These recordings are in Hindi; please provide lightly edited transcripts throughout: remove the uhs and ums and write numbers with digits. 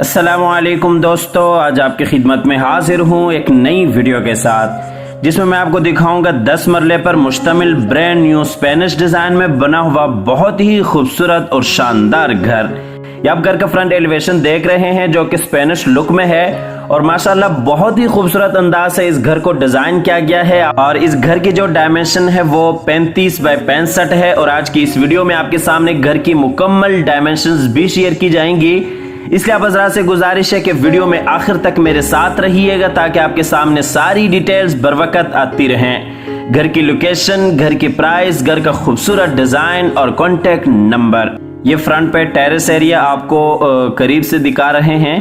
अस्सलामुअलैकुम दोस्तों, आज आपकी खिदमत में हाजिर हूँ एक नई वीडियो के साथ जिसमें मैं आपको दिखाऊंगा 10 मरले पर मुश्तमिल ब्रांड न्यू स्पेनिश डिजाइन में बना हुआ बहुत ही खूबसूरत और शानदार घर। ये आप घर का फ्रंट एलिवेशन देख रहे हैं जो कि स्पेनिश लुक में है और माशाल्लाह बहुत ही खूबसूरत अंदाज से इस घर को डिजाइन किया गया है। और इस घर की जो डायमेंशन है वो 35 बाय 65 है और आज की इस वीडियो में आपके सामने घर की मुकम्मल डायमेंशंस भी शेयर की जाएंगी। इसलिए आप हज़रात से गुजारिश है कि वीडियो में आखिर तक मेरे साथ रहिएगा ताकि आपके सामने सारी डिटेल्स बरवकत आती रहें। घर की लोकेशन, घर की प्राइस, घर का खूबसूरत डिजाइन और कॉन्टेक्ट नंबर। ये फ्रंट पे टेरेस एरिया आपको करीब से दिखा रहे हैं।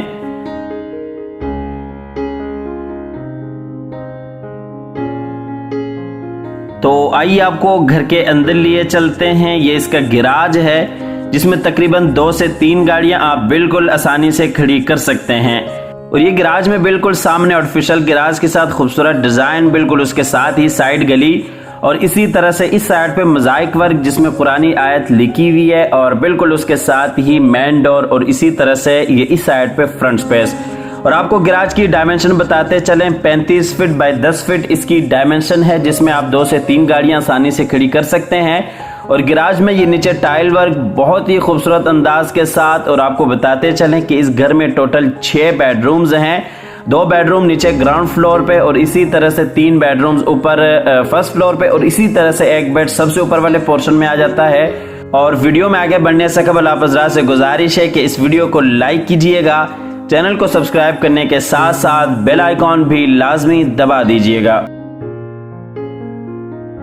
तो आइए आपको घर के अंदर लिए चलते हैं। ये इसका गैराज है जिसमें तकरीबन 2 से 3 गाड़ियां आप बिल्कुल आसानी से खड़ी कर सकते हैं। और ये गैराज में बिल्कुल सामने आर्टिफिशियल गैराज के साथ खूबसूरत डिजाइन, बिल्कुल उसके साथ ही साइड गली और इसी तरह से इस साइड पे मोज़ाइक वर्क जिसमें पुरानी आयत लिखी हुई है और बिल्कुल उसके साथ ही मेन डोर और इसी तरह से ये इस साइड पे फ्रंट स्पेस। और आपको गैराज की डायमेंशन बताते चलें, 35 फीट बाय 10 फीट इसकी डायमेंशन है जिसमें आप 2 से 3 गाड़ियां आसानी से खड़ी कर सकते हैं। और गैराज में ये नीचे टाइल वर्क बहुत ही खूबसूरत अंदाज के साथ। और आपको बताते चलें कि इस घर में टोटल 6 बेडरूम्स हैं, 2 बेडरूम नीचे ग्राउंड फ्लोर पे और इसी तरह से 3 बेडरूम्स ऊपर फर्स्ट फ्लोर पे और इसी तरह से एक बेड सबसे ऊपर वाले पोर्शन में आ जाता है। और वीडियो में आगे बढ़ने से कबल आप हज़रात से गुजारिश है कि इस वीडियो को लाइक कीजिएगा, चैनल को सब्सक्राइब करने के साथ साथ बेल आइकॉन भी लाजमी दबा दीजिएगा।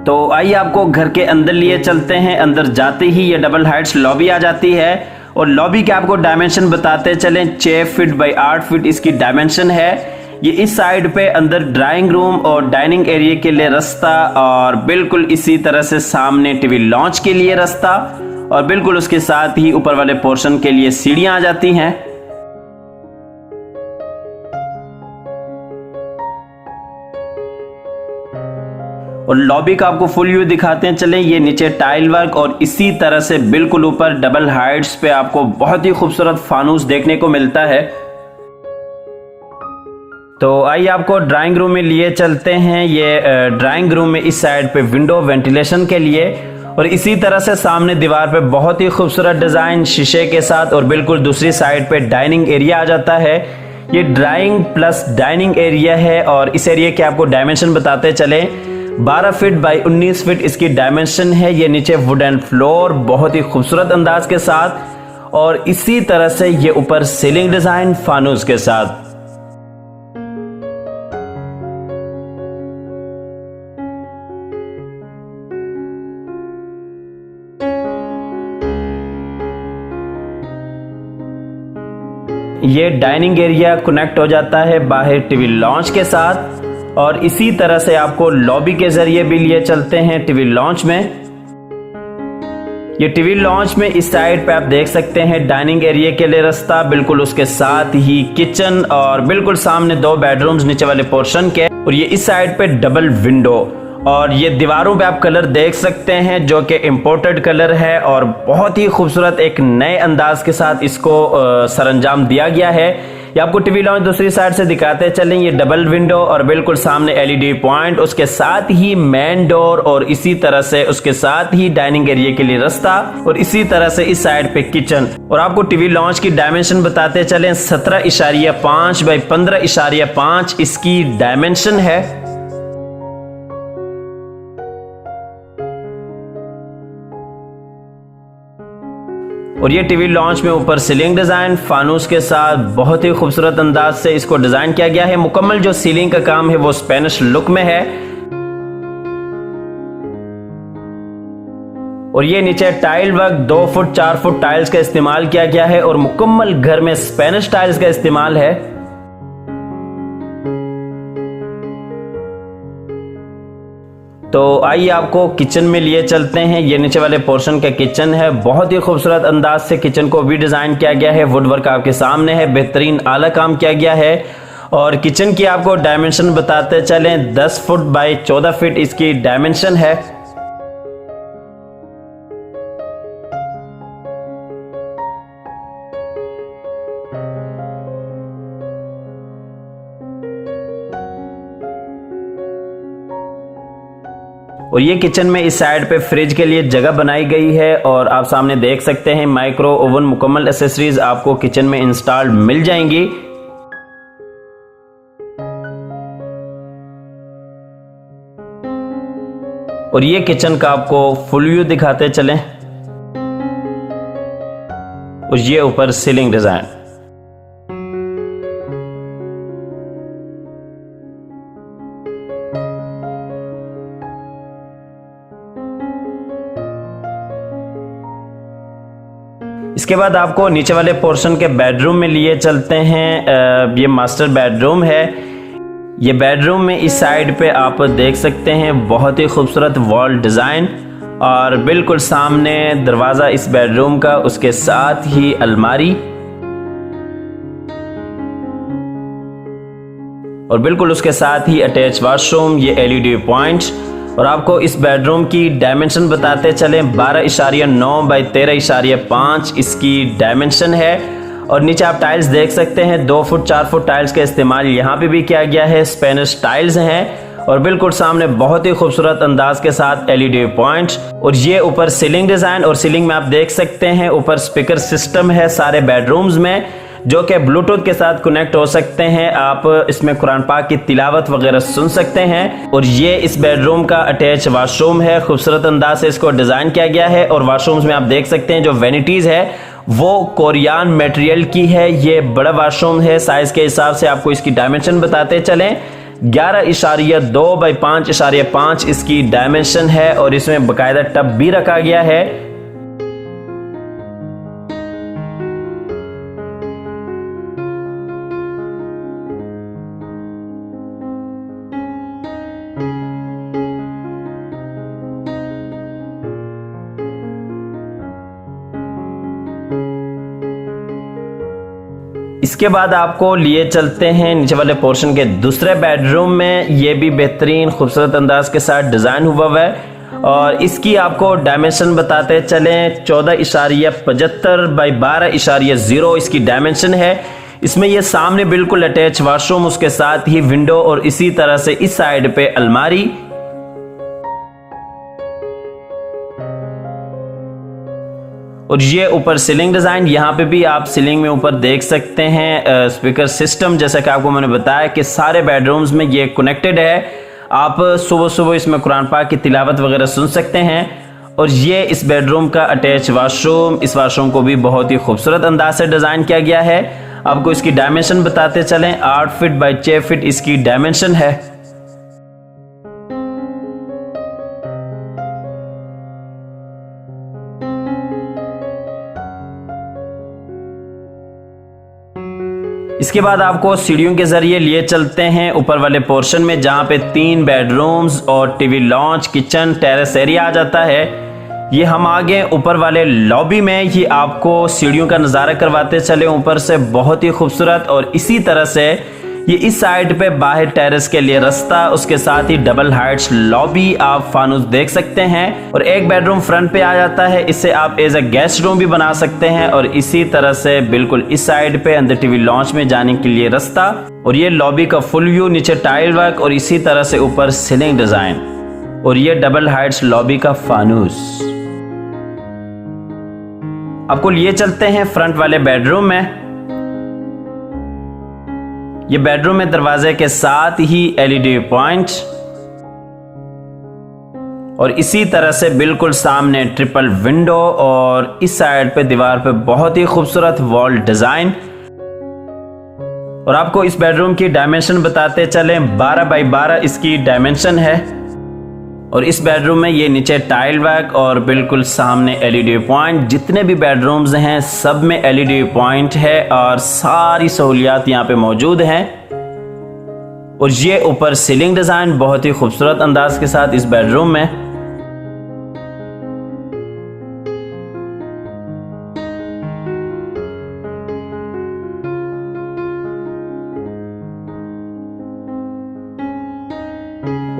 तो आइए आपको घर के अंदर लिए चलते हैं। अंदर जाते ही ये डबल हाइट्स लॉबी आ जाती है और लॉबी के आपको डायमेंशन बताते चलें, 6 फीट बाय 8 फीट इसकी डायमेंशन है। ये इस साइड पे अंदर ड्राइंग रूम और डाइनिंग एरिया के लिए रास्ता और बिल्कुल इसी तरह से सामने टीवी लॉन्च के लिए रास्ता और बिल्कुल उसके साथ ही ऊपर वाले पोर्शन के लिए सीढ़ियां आ जाती हैं। और लॉबी का आपको फुल व्यू दिखाते हैं चलें। ये नीचे टाइल वर्क और इसी तरह से बिल्कुल ऊपर डबल हाइट्स पे आपको बहुत ही खूबसूरत फानूस देखने को मिलता है। तो आइए आपको ड्राइंग रूम में लिए चलते हैं। ये ड्राइंग रूम में इस साइड पे विंडो वेंटिलेशन के लिए और इसी तरह से सामने दीवार पे बहुत ही खूबसूरत डिजाइन शीशे के साथ और बिल्कुल दूसरी साइड पे डाइनिंग एरिया आ जाता है। ये ड्राइंग प्लस डाइनिंग एरिया है और इस एरिया के आपको डायमेंशन बताते चले, 12 फीट बाय 19 फीट इसकी डायमेंशन है। ये नीचे वुडन फ्लोर बहुत ही खूबसूरत अंदाज के साथ और इसी तरह से ये ऊपर सीलिंग डिजाइन फानूस के साथ। ये डाइनिंग एरिया कनेक्ट हो जाता है बाहर टीवी लॉन्च के साथ और इसी तरह से आपको लॉबी के जरिए भी लिए चलते हैं टीवी लॉन्च में। ये टीवी लॉन्च में इस साइड पे आप देख सकते हैं डाइनिंग एरिया के लिए रास्ता, बिल्कुल उसके साथ ही किचन और बिल्कुल सामने 2 बेडरूम्स नीचे वाले पोर्शन के और ये इस साइड पे डबल विंडो। और ये दीवारों पे आप कलर देख सकते हैं जो कि इंपोर्टेड कलर है और बहुत ही खूबसूरत एक नए अंदाज के साथ इसको सरंजाम दिया गया है। ये आपको टीवी लॉन्च दूसरी साइड से दिखाते चलें। ये डबल विंडो और बिल्कुल सामने एलईडी पॉइंट, उसके साथ ही मेन डोर और इसी तरह से उसके साथ ही डाइनिंग एरिया के लिए रास्ता और इसी तरह से इस साइड पे किचन। और आपको टीवी लॉन्च की डायमेंशन बताते चलें, 17.5 बाय 15.5 इसकी डायमेंशन है। और ये टीवी लॉन्च में ऊपर सीलिंग डिजाइन फानूस के साथ बहुत ही खूबसूरत अंदाज से इसको डिजाइन किया गया है। मुकम्मल जो सीलिंग का काम है वो स्पेनिश लुक में है। और ये नीचे tile work 2 foot 4 foot tiles का इस्तेमाल किया गया है और मुकम्मल घर में स्पेनिश टाइल्स का इस्तेमाल है। तो आइए आपको किचन में लिए चलते हैं। ये नीचे वाले पोर्शन का किचन है, बहुत ही खूबसूरत अंदाज से किचन को भी डिजाइन किया गया है। वुड वर्क आपके सामने है, बेहतरीन आला काम किया गया है। और किचन की आपको डायमेंशन बताते चलें, 10 फुट बाय 14 फीट इसकी डायमेंशन है। और ये किचन में इस साइड पे फ्रिज के लिए जगह बनाई गई है और आप सामने देख सकते हैं माइक्रो ओवन मुकम्मल एसेसरीज आपको किचन में इंस्टॉल्ड मिल जाएंगी। और ये किचन का आपको फुल व्यू दिखाते चलें। और ये ऊपर सीलिंग डिजाइन। इसके बाद आपको नीचे वाले पोर्शन के बेडरूम में लिए चलते हैं। ये मास्टर बेडरूम है। ये बेडरूम में इस साइड पे आप देख सकते हैं बहुत ही खूबसूरत वॉल डिज़ाइन और बिल्कुल सामने दरवाज़ा इस बेडरूम का, उसके साथ ही अलमारी और बिल्कुल उसके साथ ही अटैच वॉशरूम, ये एलईडी पॉइंट। और आपको इस बेडरूम की डायमेंशन बताते चलें, 12.9 बाई 13.5 इसकी डायमेंशन है। और नीचे आप टाइल्स देख सकते हैं, 2 फुट 4 फुट टाइल्स का इस्तेमाल यहाँ पे भी किया गया है। स्पेनिश टाइल्स हैं और बिल्कुल सामने बहुत ही खूबसूरत अंदाज के साथ एलईडी पॉइंट। और ये ऊपर सीलिंग डिजाइन और सीलिंग में आप देख सकते हैं ऊपर स्पीकर सिस्टम है सारे बेडरूम्स में, जो कि ब्लूटूथ के साथ कनेक्ट हो सकते हैं। आप इसमें कुरान पाक की तिलावत वगैरह सुन सकते हैं। और ये इस बेडरूम का अटैच वॉशरूम है, खूबसूरत अंदाज से इसको डिजाइन किया गया है। और वॉशरूम्स में आप देख सकते हैं जो वेनिटीज है वो कोरियन मटेरियल की है। ये बड़ा वॉशरूम है, साइज के हिसाब से आपको इसकी डायमेंशन बताते चलें, 11.2 बाई 5.5 इसकी डायमेंशन है। और इसमें बकायदा टब भी रखा गया है। इसके बाद आपको लिए चलते हैं नीचे वाले पोर्शन के दूसरे बेडरूम में। ये भी बेहतरीन खूबसूरत अंदाज के साथ डिजाइन हुआ है और इसकी आपको डायमेंशन बताते चलें, 14.75 बाई 12.0 इसकी डायमेंशन है। इसमें ये सामने बिल्कुल अटैच वॉशरूम, उसके साथ ही विंडो और इसी तरह से इस साइड पे अलमारी। और ये ऊपर सीलिंग डिजाइन, यहाँ पे भी आप सीलिंग में ऊपर देख सकते हैं स्पीकर सिस्टम। जैसा कि आपको मैंने बताया कि सारे बेडरूम्स में ये कनेक्टेड है। आप सुबह सुबह इसमें कुरान पाक की तिलावत वगैरह सुन सकते हैं। और ये इस बेडरूम का अटैच वॉशरूम, इस वॉशरूम को भी बहुत ही खूबसूरत अंदाज से डिजाइन किया गया है। आपको इसकी डायमेंशन बताते चलें, 8 फीट बाई 6 फीट इसकी डायमेंशन है। इसके बाद आपको सीढ़ियों के जरिए लिए चलते हैं ऊपर वाले पोर्शन में, जहां पे 3 बेडरूम्स और TV lounge, kitchen, terrace area आ जाता है। ये हम आगे ऊपर वाले लॉबी में ही आपको सीढ़ियों का नज़ारा करवाते चले, ऊपर से बहुत ही खूबसूरत। और इसी तरह से ये इस साइड पे बाहर टेरेस के लिए रास्ता, उसके साथ ही डबल हाइट्स लॉबी, आप फानुस देख सकते हैं। और एक बेडरूम फ्रंट पे आ जाता है, इससे आप एज अ गेस्ट रूम भी बना सकते हैं। और इसी तरह से बिल्कुल इस साइड पे अंदर टीवी लॉन्च में जाने के लिए रास्ता। और ये लॉबी का फुल व्यू, नीचे टाइल वर्क और इसी तरह से ऊपर सीलिंग डिजाइन। और ये डबल हाइट्स लॉबी का फानूस। आपको लिए चलते हैं फ्रंट वाले बेडरूम में। ये बेडरूम में दरवाजे के साथ ही एलईडी पॉइंट और इसी तरह से बिल्कुल सामने ट्रिपल विंडो और इस साइड पे दीवार पे बहुत ही खूबसूरत वॉल डिजाइन। और आपको इस बेडरूम की डायमेंशन बताते चलें, 12 बाई 12 इसकी डायमेंशन है। और इस बेडरूम में ये नीचे टाइल वर्क और बिल्कुल सामने एलईडी पॉइंट। जितने भी बेडरूम्स हैं सब में एलईडी पॉइंट है और सारी सहूलियात यहाँ पे मौजूद हैं। और ये ऊपर सीलिंग डिजाइन बहुत ही खूबसूरत अंदाज के साथ इस बेडरूम में।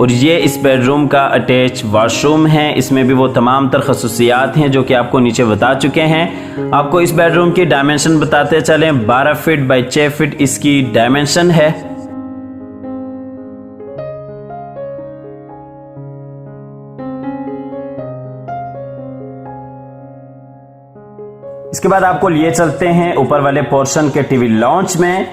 और ये इस बेडरूम का अटैच वॉशरूम है। इसमें भी वो तमाम तर खसूसियात हैं जो कि आपको नीचे बता चुके हैं। आपको इस बेडरूम की डायमेंशन बताते चलें, 12 फीट बाई 6 फीट इसकी डायमेंशन है। इसके बाद आपको लिए चलते हैं ऊपर वाले पोर्शन के टीवी लॉन्च में।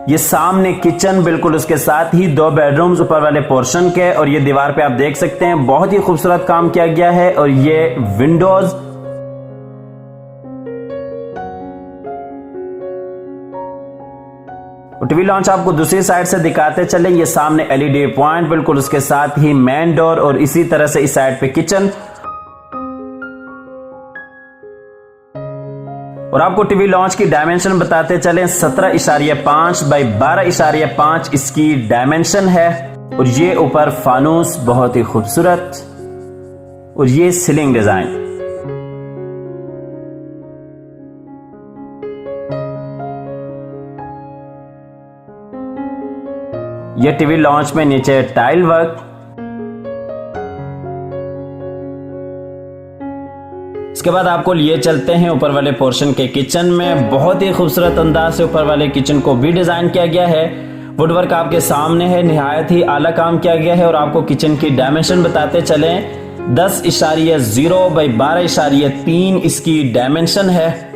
ये सामने किचन, बिल्कुल उसके साथ ही 2 बेडरूम्स ऊपर वाले पोर्शन के, और ये दीवार पे आप देख सकते हैं बहुत ही खूबसूरत काम किया गया है। और ये विंडोज, टीवी लॉन्च आपको दूसरी साइड से दिखाते चले। ये सामने एलईडी पॉइंट, बिल्कुल उसके साथ ही मेन डोर, और इसी तरह से इस साइड पे किचन। और आपको टीवी लॉन्च की डायमेंशन बताते चले। 17.5 बाई 12.5 इसकी डायमेंशन है। और ये ऊपर फानूस बहुत ही खूबसूरत, और ये सीलिंग डिजाइन। ये टीवी लॉन्च में नीचे टाइल वर्क। इसके बाद आपको लिए चलते हैं ऊपर वाले पोर्शन के किचन में। बहुत ही खूबसूरत अंदाज से ऊपर वाले किचन को भी डिजाइन किया गया है। वुडवर्क आपके सामने है, निहायत ही आला काम किया गया है। और आपको किचन की डायमेंशन बताते चले। 10.0 बाई 12.3 इसकी डायमेंशन है।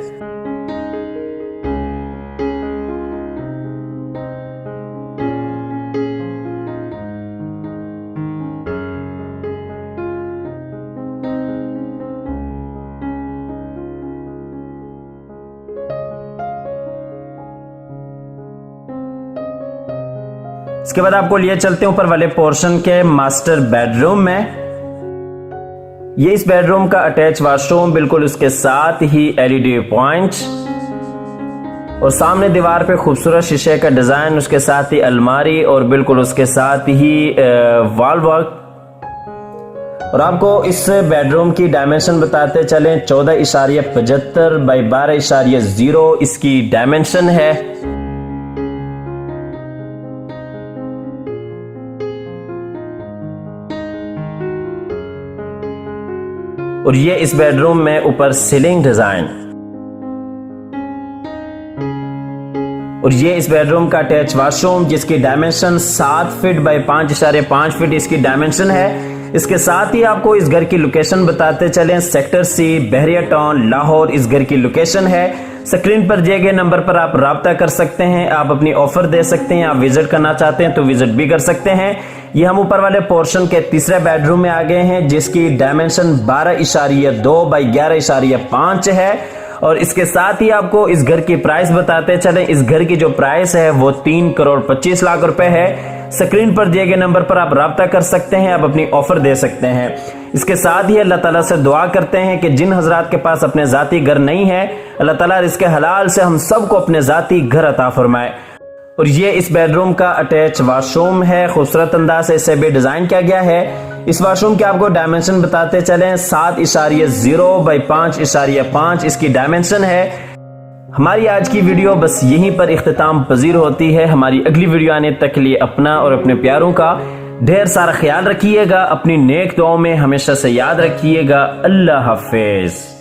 इसके बाद आपको लिए चलते हैं ऊपर वाले पोर्शन के मास्टर बेडरूम में। ये इस बेडरूम का अटैच वॉशरूम, बिल्कुल उसके साथ ही एलईडी पॉइंट, और सामने दीवार पे खूबसूरत शीशे का डिजाइन, उसके साथ ही अलमारी, और बिल्कुल उसके साथ ही वॉल वर्क। और आपको इस बेडरूम की डायमेंशन बताते चलें। 14.75 बाई 12.0 इसकी डायमेंशन है। और ये इस बेडरूम में ऊपर सीलिंग डिजाइन। और ये इस बेडरूम का अटैच वॉशरूम, जिसकी डायमेंशन 7 फीट बाई 5.5 फीट इसकी डायमेंशन है। इसके साथ ही आपको इस घर की लोकेशन बताते चलें। सेक्टर C, बहरिया टाउन, लाहौर इस घर की लोकेशन है। स्क्रीन पर दिए गए नंबर पर आप राब्ता कर सकते हैं। आप अपनी ऑफर दे सकते हैं। आप विजिट करना चाहते हैं तो विजिट भी कर सकते हैं। ये हम ऊपर वाले पोर्शन के तीसरे बेडरूम में आ गए हैं, जिसकी डायमेंशन 12.2 बाई 11.5 है। और इसके साथ ही आपको इस घर की प्राइस बताते चलें। इस घर की जो प्राइस है वो 3,25,00,000 रुपए है। स्क्रीन पर दिए गए नंबर पर आप राब्ता कर सकते हैं। आप अपनी ऑफर दे सकते हैं। इसके साथ ही अल्लाह ताला से दुआ करते हैं कि जिन हजरात के पास अपने जाती घर नहीं है, अल्लाह ताला रिज़्क़ हलाल से हम सबको अपने जाती घर अता फरमाए। और ये इस बेडरूम का अटैच वॉशरूम है। खूबसूरत अंदाज से इसे भी डिजाइन किया गया है। इस वॉशरूम के आपको डायमेंशन बताते चलें। 7.0 बाई 5.5 इसकी डायमेंशन है। हमारी आज की वीडियो बस यहीं पर इख्तिताम पजीर होती है। हमारी अगली वीडियो आने तक के लिए अपना और अपने प्यारों का ढेर सारा ख्याल रखिएगा। अपनी नेक दुआओं में हमेशा से याद रखिएगा। अल्लाह हाफिज।